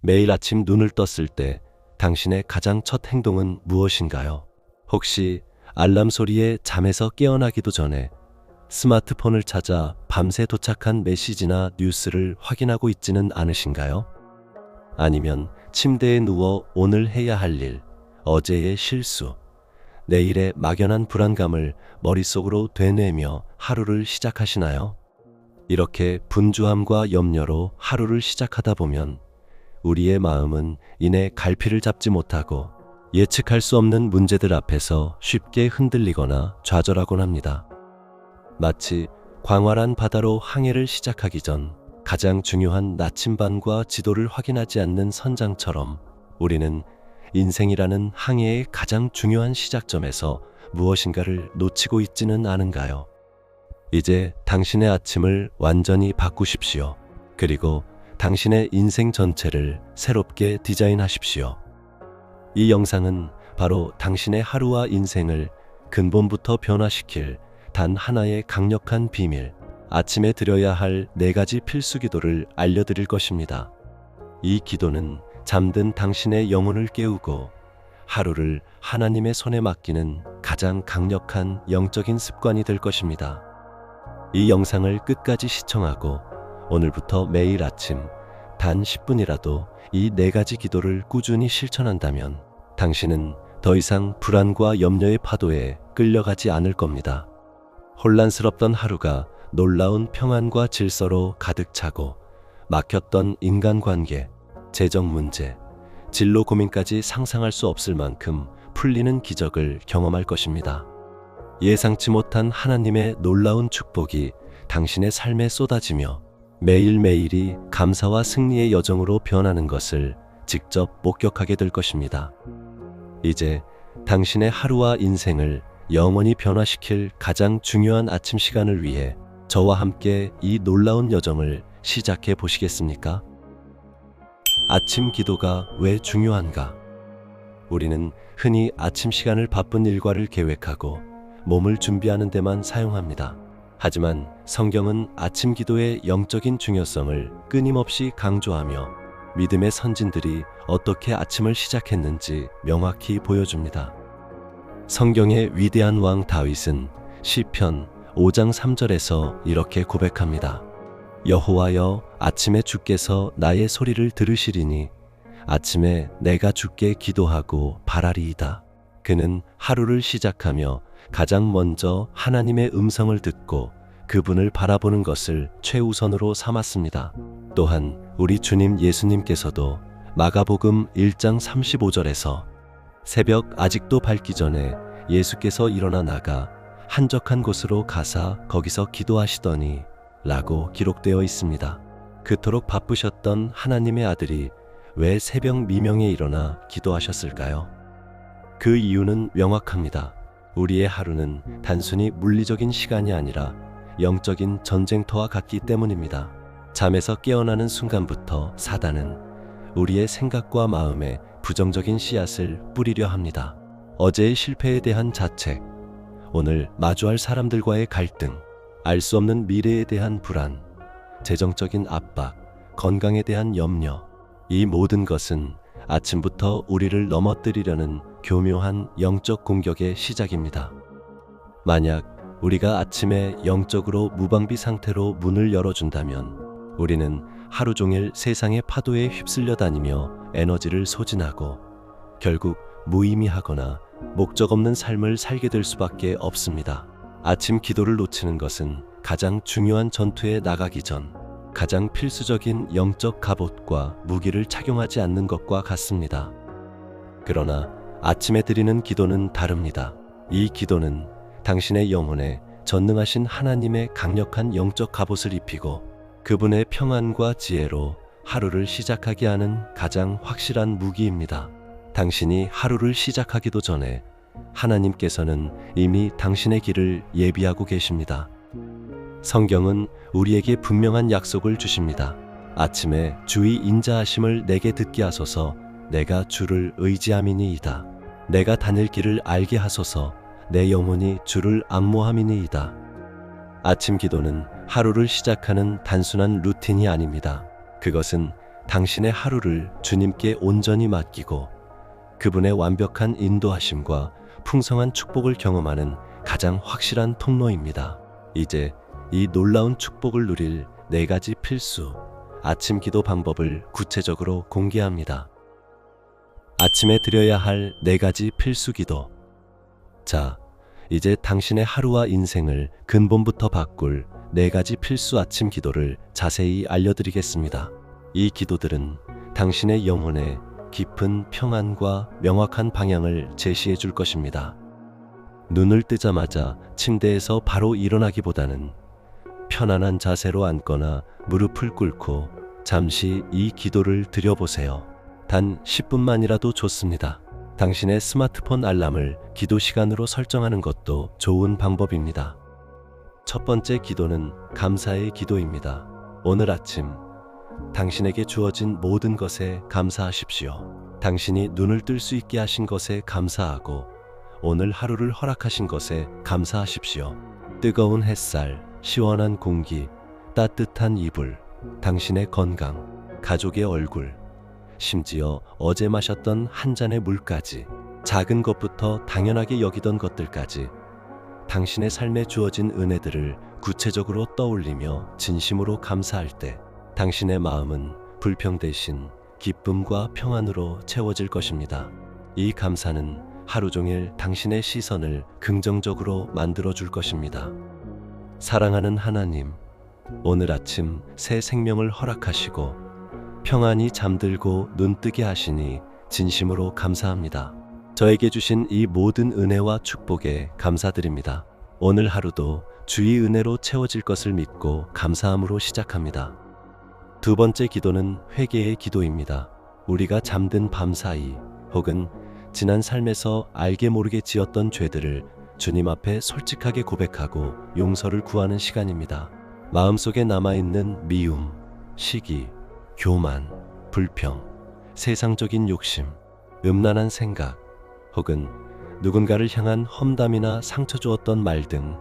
매일 아침 눈을 떴을 때 당신의 가장 첫 행동은 무엇인가요? 혹시 알람 소리에 잠에서 깨어나기도 전에 스마트폰을 찾아 밤새 도착한 메시지나 뉴스를 확인하고 있지는 않으신가요? 아니면 침대에 누워 오늘 해야 할 일, 어제의 실수, 내일의 막연한 불안감을 머릿속으로 되뇌며 하루를 시작하시나요? 이렇게 분주함과 염려로 하루를 시작하다 보면 우리의 마음은 이내 갈피를 잡지 못하고 예측할 수 없는 문제들 앞에서 쉽게 흔들리거나 좌절하곤 합니다. 마치 광활한 바다로 항해를 시작하기 전 가장 중요한 나침반과 지도를 확인하지 않는 선장처럼 우리는 인생이라는 항해의 가장 중요한 시작점에서 무엇인가를 놓치고 있지는 않은가요? 이제 당신의 아침을 완전히 바꾸십시오. 그리고 당신의 인생 전체를 새롭게 디자인하십시오. 이 영상은 바로 당신의 하루와 인생을 근본부터 변화시킬 단 하나의 강력한 비밀, 아침에 드려야 할 4가지 필수 기도를 알려드릴 것입니다. 이 기도는 잠든 당신의 영혼을 깨우고 하루를 하나님의 손에 맡기는 가장 강력한 영적인 습관이 될 것입니다. 이 영상을 끝까지 시청하고 오늘부터 매일 아침 단 10분이라도 이 4가지 기도를 꾸준히 실천한다면 당신은 더 이상 불안과 염려의 파도에 끌려가지 않을 겁니다. 혼란스럽던 하루가 놀라운 평안과 질서로 가득 차고 막혔던 인간관계, 재정 문제, 진로 고민까지 상상할 수 없을 만큼 풀리는 기적을 경험할 것입니다. 예상치 못한 하나님의 놀라운 축복이 당신의 삶에 쏟아지며 매일매일이 감사와 승리의 여정으로 변하는 것을 직접 목격하게 될 것입니다. 이제 당신의 하루와 인생을 영원히 변화시킬 가장 중요한 아침 시간을 위해 저와 함께 이 놀라운 여정을 시작해 보시겠습니까? 아침 기도가 왜 중요한가? 우리는 흔히 아침 시간을 바쁜 일과를 계획하고 몸을 준비하는 데만 사용합니다. 하지만 성경은 아침 기도의 영적인 중요성을 끊임없이 강조하며 믿음의 선진들이 어떻게 아침을 시작했는지 명확히 보여줍니다. 성경의 위대한 왕 다윗은 시편 5장 3절에서 이렇게 고백합니다. 여호와여, 아침에 주께서 나의 소리를 들으시리니 아침에 내가 주께 기도하고 바라리이다. 그는 하루를 시작하며 가장 먼저 하나님의 음성을 듣고 그분을 바라보는 것을 최우선으로 삼았습니다. 또한 우리 주님 예수님께서도 마가복음 1장 35절에서 새벽 아직도 밝기 전에 예수께서 일어나 나가 한적한 곳으로 가사 거기서 기도하시더니 라고 기록되어 있습니다. 그토록 바쁘셨던 하나님의 아들이 왜 새벽 미명에 일어나 기도하셨을까요? 그 이유는 명확합니다. 우리의 하루는 단순히 물리적인 시간이 아니라 영적인 전쟁터와 같기 때문입니다. 잠에서 깨어나는 순간부터 사단은 우리의 생각과 마음에 부정적인 씨앗을 뿌리려 합니다. 어제의 실패에 대한 자책, 오늘 마주할 사람들과의 갈등, 알 수 없는 미래에 대한 불안, 재정적인 압박, 건강에 대한 염려, 이 모든 것은 아침부터 우리를 넘어뜨리려는 교묘한 영적 공격의 시작입니다. 만약 우리가 아침에 영적으로 무방비 상태로 문을 열어준다면 우리는 하루 종일 세상의 파도에 휩쓸려 다니며 에너지를 소진하고 결국 무의미하거나 목적 없는 삶을 살게 될 수밖에 없습니다. 아침 기도를 놓치는 것은 가장 중요한 전투에 나가기 전 가장 필수적인 영적 갑옷과 무기를 착용하지 않는 것과 같습니다. 그러나 아침에 드리는 기도는 다릅니다. 이 기도는 당신의 영혼에 전능하신 하나님의 강력한 영적 갑옷을 입히고 그분의 평안과 지혜로 하루를 시작하게 하는 가장 확실한 무기입니다. 당신이 하루를 시작하기도 전에 하나님께서는 이미 당신의 길을 예비하고 계십니다. 성경은 우리에게 분명한 약속을 주십니다. 아침에 주의 인자하심을 내게 듣게 하소서. 내가 주를 의지함이니이다. 내가 다닐 길을 알게 하소서. 내 영혼이 주를 앙모함이니이다. 아침 기도는 하루를 시작하는 단순한 루틴이 아닙니다. 그것은 당신의 하루를 주님께 온전히 맡기고 그분의 완벽한 인도하심과 풍성한 축복을 경험하는 가장 확실한 통로입니다. 이제 이 놀라운 축복을 누릴 4가지 필수 아침 기도 방법을 구체적으로 공개합니다. 아침에 드려야 할 4가지 필수 기도. 자, 이제 당신의 하루와 인생을 근본부터 바꿀 4가지 필수 아침 기도를 자세히 알려드리겠습니다. 이 기도들은 당신의 영혼에 깊은 평안과 명확한 방향을 제시해 줄 것입니다. 눈을 뜨자마자 침대에서 바로 일어나기보다는 편안한 자세로 앉거나 무릎을 꿇고 잠시 이 기도를 드려보세요. 단 10분만이라도 좋습니다. 당신의 스마트폰 알람을 기도 시간으로 설정하는 것도 좋은 방법입니다. 첫 번째 기도는 감사의 기도입니다. 오늘 아침 당신에게 주어진 모든 것에 감사하십시오. 당신이 눈을 뜰 수 있게 하신 것에 감사하고 오늘 하루를 허락하신 것에 감사하십시오. 뜨거운 햇살, 시원한 공기, 따뜻한 이불, 당신의 건강, 가족의 얼굴, 심지어 어제 마셨던 한 잔의 물까지, 작은 것부터 당연하게 여기던 것들까지 당신의 삶에 주어진 은혜들을 구체적으로 떠올리며 진심으로 감사할 때 당신의 마음은 불평 대신 기쁨과 평안으로 채워질 것입니다. 이 감사는 하루 종일 당신의 시선을 긍정적으로 만들어 줄 것입니다. 사랑하는 하나님, 오늘 아침 새 생명을 허락하시고 평안히 잠들고 눈뜨게 하시니 진심으로 감사합니다. 저에게 주신 이 모든 은혜와 축복에 감사드립니다. 오늘 하루도 주의 은혜로 채워질 것을 믿고 감사함으로 시작합니다. 두 번째 기도는 회개의 기도입니다. 우리가 잠든 밤 사이 혹은 지난 삶에서 알게 모르게 지었던 죄들을 주님 앞에 솔직하게 고백하고 용서를 구하는 시간입니다. 마음속에 남아있는 미움, 시기, 교만, 불평, 세상적인 욕심, 음란한 생각, 혹은 누군가를 향한 험담이나 상처 주었던 말 등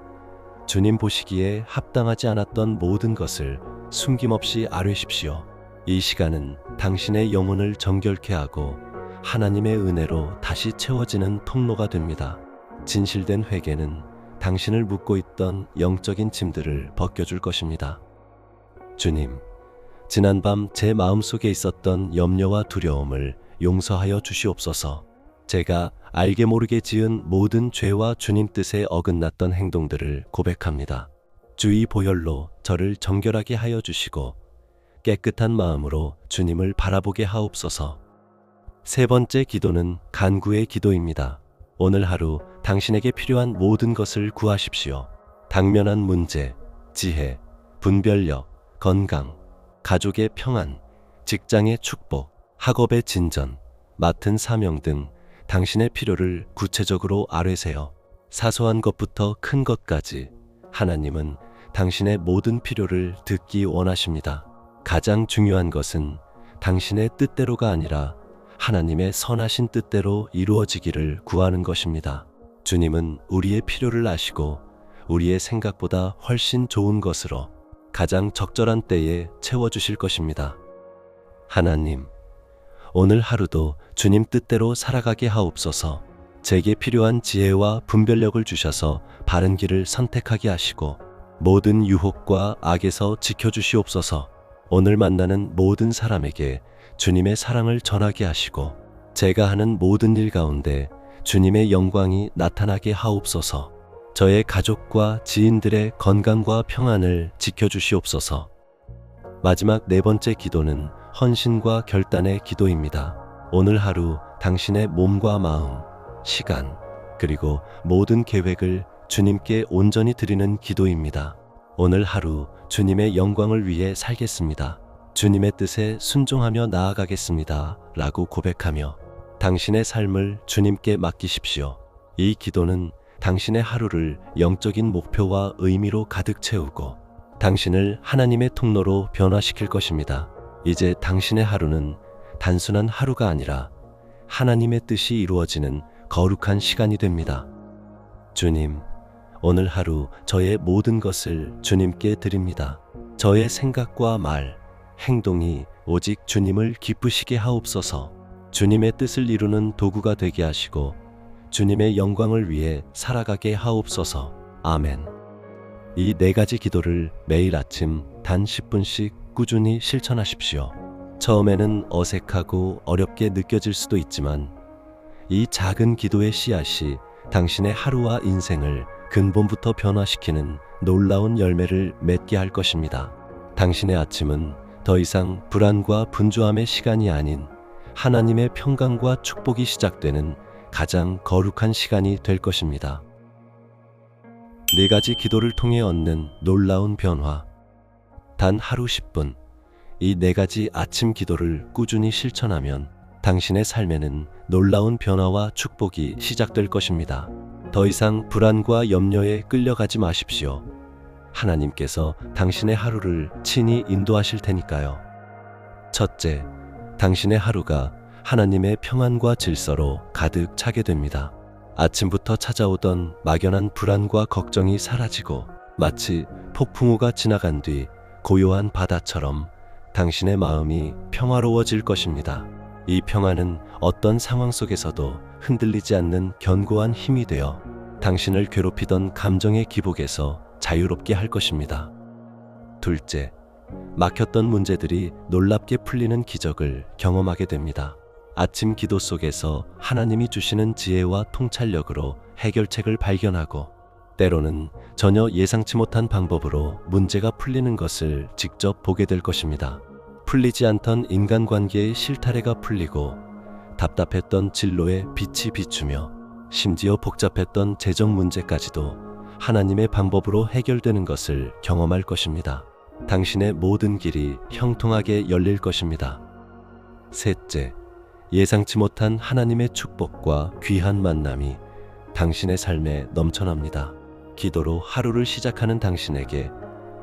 주님 보시기에 합당하지 않았던 모든 것을 숨김없이 아뢰십시오. 이 시간은 당신의 영혼을 정결케 하고 하나님의 은혜로 다시 채워지는 통로가 됩니다. 진실된 회개는 당신을 묶고 있던 영적인 짐들을 벗겨줄 것입니다. 주님, 지난밤 제 마음속에 있었던 염려와 두려움을 용서하여 주시옵소서. 제가 알게 모르게 지은 모든 죄와 주님 뜻에 어긋났던 행동들을 고백합니다. 주의 보혈로 저를 정결하게 하여 주시고 깨끗한 마음으로 주님을 바라보게 하옵소서. 세 번째 기도는 간구의 기도입니다. 오늘 하루 당신에게 필요한 모든 것을 구하십시오. 당면한 문제, 지혜, 분별력, 건강, 가족의 평안, 직장의 축복, 학업의 진전, 맡은 사명 등 당신의 필요를 구체적으로 아뢰세요. 사소한 것부터 큰 것까지 하나님은 당신의 모든 필요를 듣기 원하십니다. 가장 중요한 것은 당신의 뜻대로가 아니라 하나님의 선하신 뜻대로 이루어지기를 구하는 것입니다. 주님은 우리의 필요를 아시고 우리의 생각보다 훨씬 좋은 것으로 가장 적절한 때에 채워주실 것입니다. 하나님, 오늘 하루도 주님 뜻대로 살아가게 하옵소서. 제게 필요한 지혜와 분별력을 주셔서 바른 길을 선택하게 하시고 모든 유혹과 악에서 지켜주시옵소서. 오늘 만나는 모든 사람에게 주님의 사랑을 전하게 하시고 제가 하는 모든 일 가운데 주님의 영광이 나타나게 하옵소서. 저의 가족과 지인들의 건강과 평안을 지켜주시옵소서. 마지막 네 번째 기도는 헌신과 결단의 기도입니다. 오늘 하루 당신의 몸과 마음, 시간, 그리고 모든 계획을 주님께 온전히 드리는 기도입니다. 오늘 하루 주님의 영광을 위해 살겠습니다. 주님의 뜻에 순종하며 나아가겠습니다. 라고 고백하며 당신의 삶을 주님께 맡기십시오. 이 기도는 당신의 하루를 영적인 목표와 의미로 가득 채우고 당신을 하나님의 통로로 변화시킬 것입니다. 이제 당신의 하루는 단순한 하루가 아니라 하나님의 뜻이 이루어지는 거룩한 시간이 됩니다. 주님, 오늘 하루 저의 모든 것을 주님께 드립니다. 저의 생각과 말, 행동이 오직 주님을 기쁘시게 하옵소서. 주님의 뜻을 이루는 도구가 되게 하시고 주님의 영광을 위해 살아가게 하옵소서. 아멘. 이 네 가지 기도를 매일 아침 단 10분씩 꾸준히 실천하십시오. 처음에는 어색하고 어렵게 느껴질 수도 있지만 이 작은 기도의 씨앗이 당신의 하루와 인생을 근본부터 변화시키는 놀라운 열매를 맺게 할 것입니다. 당신의 아침은 더 이상 불안과 분주함의 시간이 아닌 하나님의 평강과 축복이 시작되는 가장 거룩한 시간이 될 것입니다. 네 가지 기도를 통해 얻는 놀라운 변화. 단 하루 10분, 이 네 가지 아침 기도를 꾸준히 실천하면 당신의 삶에는 놀라운 변화와 축복이 시작될 것입니다. 더 이상 불안과 염려에 끌려가지 마십시오. 하나님께서 당신의 하루를 친히 인도하실 테니까요. 첫째, 당신의 하루가 하나님의 평안과 질서로 가득 차게 됩니다. 아침부터 찾아오던 막연한 불안과 걱정이 사라지고 마치 폭풍우가 지나간 뒤 고요한 바다처럼 당신의 마음이 평화로워질 것입니다. 이 평안은 어떤 상황 속에서도 흔들리지 않는 견고한 힘이 되어 당신을 괴롭히던 감정의 기복에서 자유롭게 할 것입니다. 둘째, 막혔던 문제들이 놀랍게 풀리는 기적을 경험하게 됩니다. 아침 기도 속에서 하나님이 주시는 지혜와 통찰력으로 해결책을 발견하고 때로는 전혀 예상치 못한 방법으로 문제가 풀리는 것을 직접 보게 될 것입니다. 풀리지 않던 인간관계의 실타래가 풀리고 답답했던 진로에 빛이 비추며 심지어 복잡했던 재정 문제까지도 하나님의 방법으로 해결되는 것을 경험할 것입니다. 당신의 모든 길이 형통하게 열릴 것입니다. 셋째, 예상치 못한 하나님의 축복과 귀한 만남이 당신의 삶에 넘쳐납니다. 기도로 하루를 시작하는 당신에게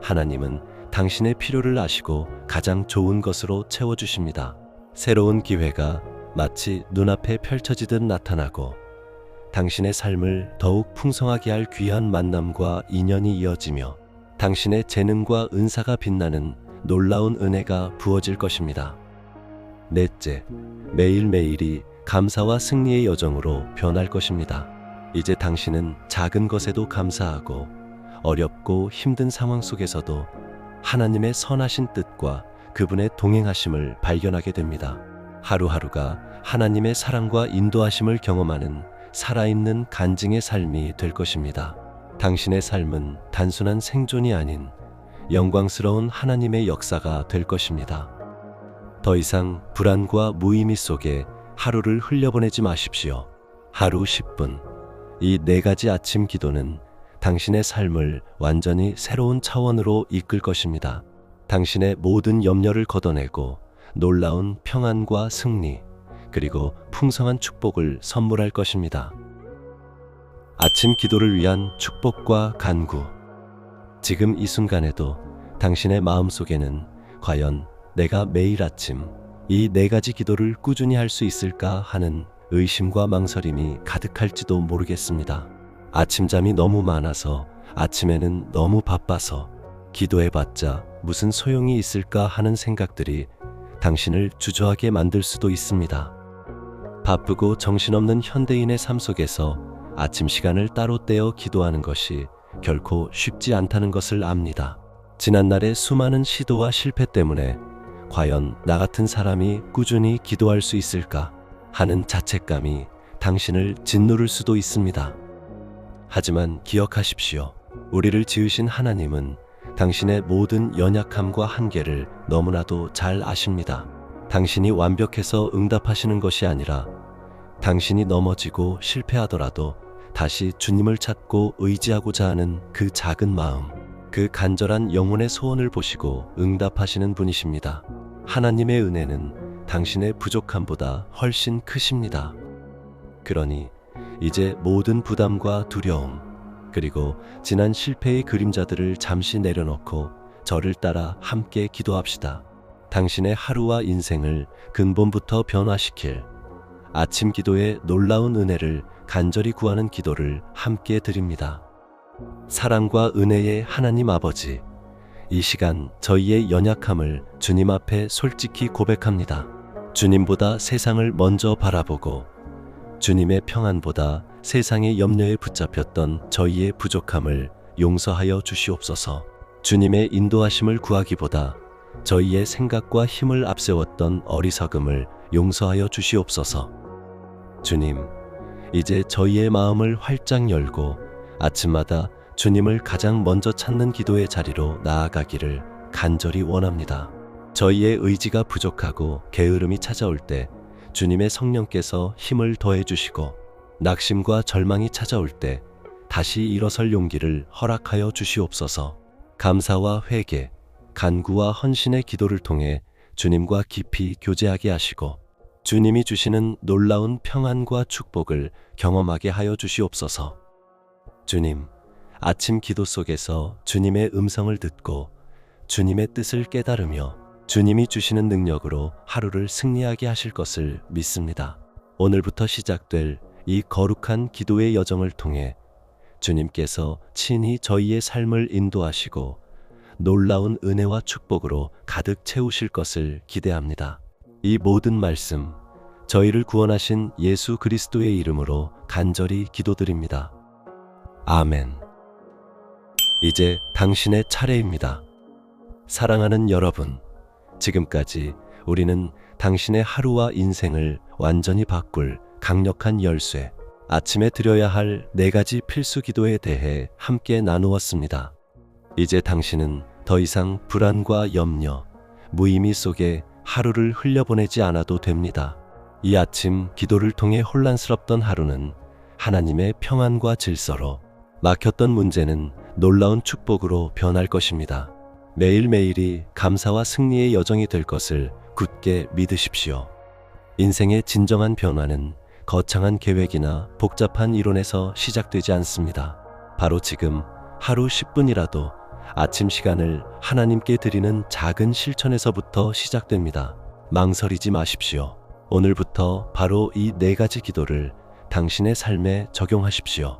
하나님은 당신의 필요를 아시고 가장 좋은 것으로 채워주십니다. 새로운 기회가 마치 눈앞에 펼쳐지듯 나타나고 당신의 삶을 더욱 풍성하게 할 귀한 만남과 인연이 이어지며 당신의 재능과 은사가 빛나는 놀라운 은혜가 부어질 것입니다. 넷째, 매일매일이 감사와 승리의 여정으로 변할 것입니다. 이제 당신은 작은 것에도 감사하고 어렵고 힘든 상황 속에서도 하나님의 선하신 뜻과 그분의 동행하심을 발견하게 됩니다. 하루하루가 하나님의 사랑과 인도하심을 경험하는 살아있는 간증의 삶이 될 것입니다. 당신의 삶은 단순한 생존이 아닌 영광스러운 하나님의 역사가 될 것입니다. 더 이상 불안과 무의미 속에 하루를 흘려보내지 마십시오. 하루 10분, 이 네 가지 아침 기도는 당신의 삶을 완전히 새로운 차원으로 이끌 것입니다. 당신의 모든 염려를 걷어내고 놀라운 평안과 승리, 그리고 풍성한 축복을 선물할 것입니다. 아침 기도를 위한 축복과 간구. 지금 이 순간에도 당신의 마음속에는 과연 내가 매일 아침 이 네 가지 기도를 꾸준히 할 수 있을까 하는 의심과 망설임이 가득할지도 모르겠습니다. 아침잠이 너무 많아서, 아침에는 너무 바빠서 기도해봤자 무슨 소용이 있을까 하는 생각들이 당신을 주저하게 만들 수도 있습니다. 바쁘고 정신없는 현대인의 삶 속에서 아침 시간을 따로 떼어 기도하는 것이 결코 쉽지 않다는 것을 압니다. 지난날의 수많은 시도와 실패 때문에 과연 나 같은 사람이 꾸준히 기도할 수 있을까 하는 자책감이 당신을 짓누를 수도 있습니다. 하지만 기억하십시오. 우리를 지으신 하나님은 당신의 모든 연약함과 한계를 너무나도 잘 아십니다. 당신이 완벽해서 응답하시는 것이 아니라 당신이 넘어지고 실패하더라도 다시 주님을 찾고 의지하고자 하는 그 작은 마음, 그 간절한 영혼의 소원을 보시고 응답하시는 분이십니다. 하나님의 은혜는 당신의 부족함보다 훨씬 크십니다. 그러니 이제 모든 부담과 두려움, 그리고 지난 실패의 그림자들을 잠시 내려놓고 저를 따라 함께 기도합시다. 당신의 하루와 인생을 근본부터 변화시킬 아침 기도의 놀라운 은혜를 간절히 구하는 기도를 함께 드립니다. 사랑과 은혜의 하나님 아버지, 이 시간 저희의 연약함을 주님 앞에 솔직히 고백합니다. 주님보다 세상을 먼저 바라보고 주님의 평안보다 세상의 염려에 붙잡혔던 저희의 부족함을 용서하여 주시옵소서. 주님의 인도하심을 구하기보다 저희의 생각과 힘을 앞세웠던 어리석음을 용서하여 주시옵소서. 주님, 이제 저희의 마음을 활짝 열고 아침마다 주님을 가장 먼저 찾는 기도의 자리로 나아가기를 간절히 원합니다. 저희의 의지가 부족하고 게으름이 찾아올 때 주님의 성령께서 힘을 더해 주시고 낙심과 절망이 찾아올 때 다시 일어설 용기를 허락하여 주시옵소서. 감사와 회개, 간구와 헌신의 기도를 통해 주님과 깊이 교제하게 하시고 주님이 주시는 놀라운 평안과 축복을 경험하게 하여 주시옵소서. 주님, 아침 기도 속에서 주님의 음성을 듣고 주님의 뜻을 깨달으며 주님이 주시는 능력으로 하루를 승리하게 하실 것을 믿습니다. 오늘부터 시작될 이 거룩한 기도의 여정을 통해 주님께서 친히 저희의 삶을 인도하시고 놀라운 은혜와 축복으로 가득 채우실 것을 기대합니다. 이 모든 말씀, 저희를 구원하신 예수 그리스도의 이름으로 간절히 기도드립니다. 아멘. 이제 당신의 차례입니다. 사랑하는 여러분, 지금까지 우리는 당신의 하루와 인생을 완전히 바꿀 강력한 열쇠, 아침에 드려야 할 4가지 필수 기도에 대해 함께 나누었습니다. 이제 당신은 더 이상 불안과 염려, 무의미 속에 하루를 흘려보내지 않아도 됩니다. 이 아침 기도를 통해 혼란스럽던 하루는 하나님의 평안과 질서로, 막혔던 문제는 놀라운 축복으로 변할 것입니다. 매일매일이 감사와 승리의 여정이 될 것을 굳게 믿으십시오. 인생의 진정한 변화는 거창한 계획이나 복잡한 이론에서 시작되지 않습니다. 바로 지금 하루 10분이라도 아침 시간을 하나님께 드리는 작은 실천에서부터 시작됩니다. 망설이지 마십시오. 오늘부터 바로 이 4가지 기도를 당신의 삶에 적용하십시오.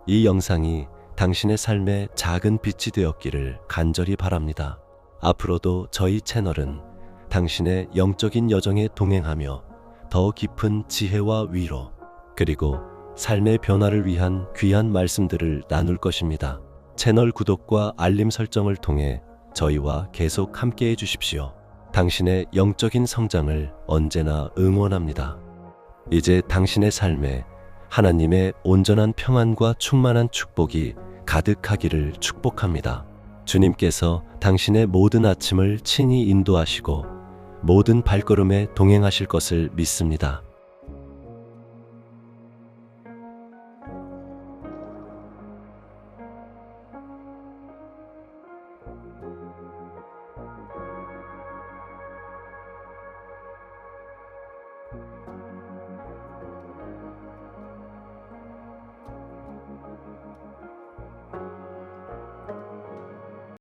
이 영상이 당신의 삶에 작은 빛이 되었기를 간절히 바랍니다. 앞으로도 저희 채널은 당신의 영적인 여정에 동행하며 더 깊은 지혜와 위로, 그리고 삶의 변화를 위한 귀한 말씀들을 나눌 것입니다. 채널 구독과 알림 설정을 통해 저희와 계속 함께 해주십시오. 당신의 영적인 성장을 언제나 응원합니다. 이제 당신의 삶에 하나님의 온전한 평안과 충만한 축복이 가득하기를 축복합니다. 주님께서 당신의 모든 아침을 친히 인도하시고 모든 발걸음에 동행하실 것을 믿습니다.